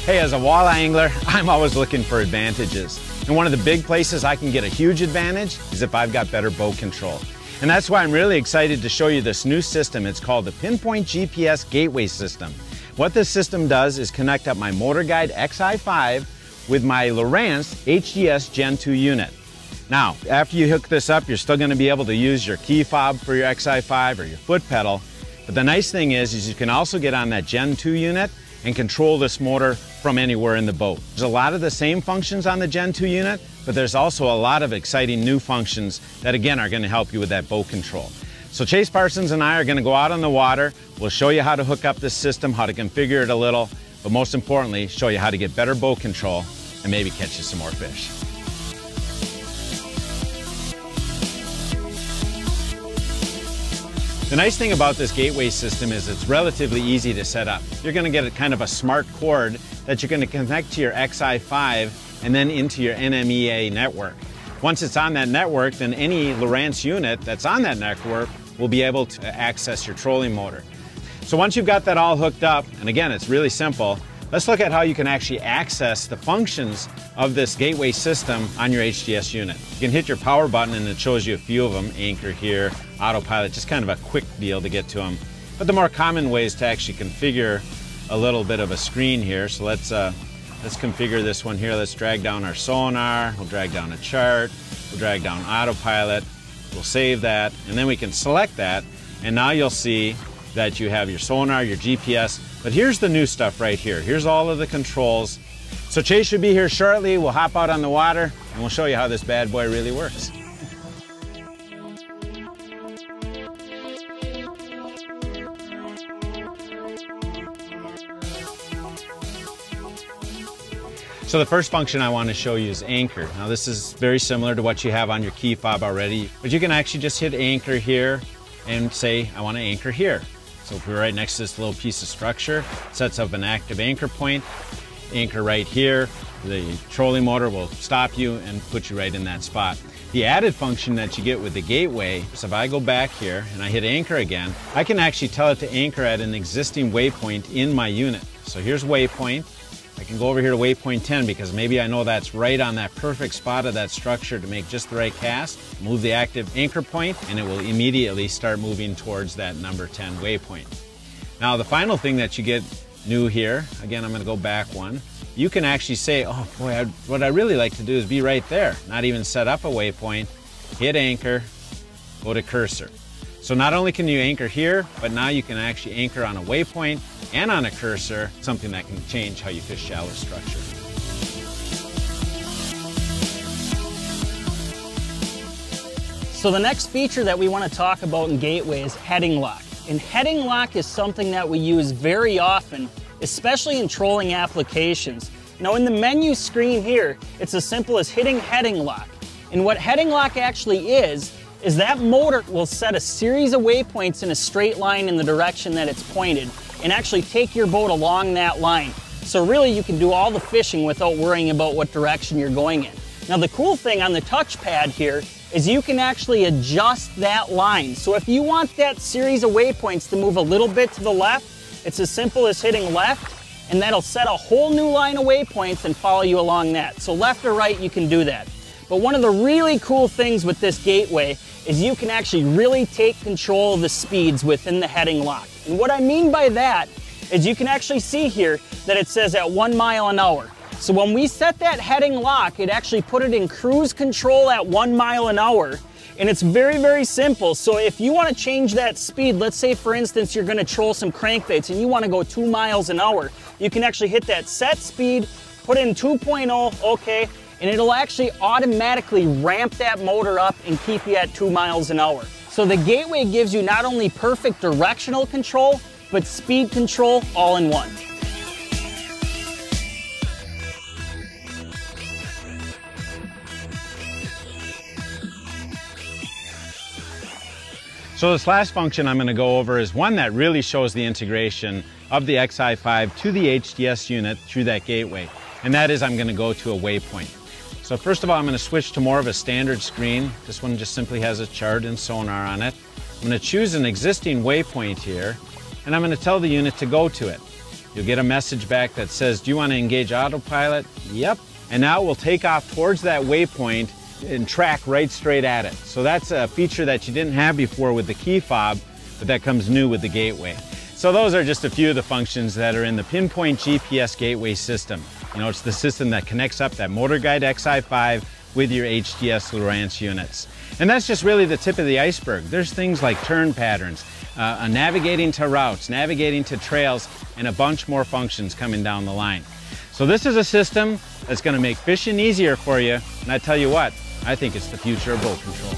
Hey, as a walleye angler, I'm always looking for advantages. And one of the big places I can get a huge advantage is if I've got better boat control. And that's why I'm really excited to show you this new system. It's called the Pinpoint GPS Gateway System. What this system does is connect up my MotorGuide Xi5 with my Lowrance HDS Gen 2 unit. Now, after you hook this up, you're still going to be able to use your key fob for your Xi5 or your foot pedal. But the nice thing is you can also get on that Gen 2 unit and control this motor from anywhere in the boat. There's a lot of the same functions on the Gen 2 unit, but there's also a lot of exciting new functions that again are going to help you with that boat control. So Chase Parsons and I are going to go out on the water. We'll show you how to hook up this system, how to configure it a little, but most importantly, show you how to get better boat control and maybe catch you some more fish. The nice thing about this gateway system is it's relatively easy to set up. You're going to get a kind of a smart cord that you're going to connect to your Xi5 and then into your NMEA network. Once it's on that network, then any Lowrance unit that's on that network will be able to access your trolling motor. So once you've got that all hooked up, and again, it's really simple, let's look at how you can actually access the functions of this gateway system on your HDS unit. You can hit your power button and it shows you a few of them, anchor here, autopilot, just kind of a quick deal to get to them. But the more common way is to actually configure a little bit of a screen here. So let's configure this one here. Let's drag down our sonar, we'll drag down a chart, we'll drag down autopilot, we'll save that, and then we can select that, and now you'll see that you have your sonar, your GPS, but here's the new stuff right here. Here's all of the controls. So Chase should be here shortly. We'll hop out on the water and we'll show you how this bad boy really works. So the first function I want to show you is anchor. Now this is very similar to what you have on your key fob already, but you can actually just hit anchor here and say, I want to anchor here. So if we're right next to this little piece of structure, it sets up an active anchor point, anchor right here, the trolling motor will stop you and put you right in that spot. The added function that you get with the gateway is if I go back here and I hit anchor again, I can actually tell it to anchor at an existing waypoint in my unit. So here's waypoint. I can go over here to waypoint 10 because maybe I know that's right on that perfect spot of that structure to make just the right cast. Move the active anchor point and it will immediately start moving towards that number 10 waypoint. Now the final thing that you get new here, again I'm going to go back one, you can actually say, oh boy, what I really like to do is be right there, not even set up a waypoint, hit anchor, go to cursor. So not only can you anchor here, but now you can actually anchor on a waypoint and on a cursor, something that can change how you fish shallow structure. So the next feature that we want to talk about in Gateway is heading lock. And heading lock is something that we use very often, especially in trolling applications. Now in the menu screen here, it's as simple as hitting heading lock. And what heading lock actually is that motor will set a series of waypoints in a straight line in the direction that it's pointed and actually take your boat along that line. So really you can do all the fishing without worrying about what direction you're going in. Now the cool thing on the touchpad here is you can actually adjust that line. So if you want that series of waypoints to move a little bit to the left, it's as simple as hitting left and that'll set a whole new line of waypoints and follow you along that. So left or right, you can do that. But one of the really cool things with this gateway is you can actually really take control of the speeds within the heading lock. And what I mean by that is you can actually see here that it says at 1 mile an hour. So when we set that heading lock, it actually put it in cruise control at 1 mile an hour. And it's very, very simple. So if you want to change that speed, let's say for instance, you're going to troll some crankbaits and you want to go 2 miles an hour, you can actually hit that set speed, put in 2.0, okay, and it'll actually automatically ramp that motor up and keep you at 2 miles an hour. So the gateway gives you not only perfect directional control, but speed control all in one. So this last function I'm going to go over is one that really shows the integration of the Xi5 to the HDS unit through that gateway. And that is I'm going to go to a waypoint. So first of all, I'm going to switch to more of a standard screen. This one just simply has a chart and sonar on it. I'm going to choose an existing waypoint here, and I'm going to tell the unit to go to it. You'll get a message back that says, do you want to engage autopilot? Yep. And now it will take off towards that waypoint and track right straight at it. So that's a feature that you didn't have before with the key fob, but that comes new with the Gateway. So those are just a few of the functions that are in the Pinpoint GPS Gateway system. You know, it's the system that connects up that MotorGuide Xi5 with your HDS Lowrance units. And that's just really the tip of the iceberg. There's things like turn patterns, navigating to routes, navigating to trails, and a bunch more functions coming down the line. So this is a system that's going to make fishing easier for you, and I tell you what, I think it's the future of boat control.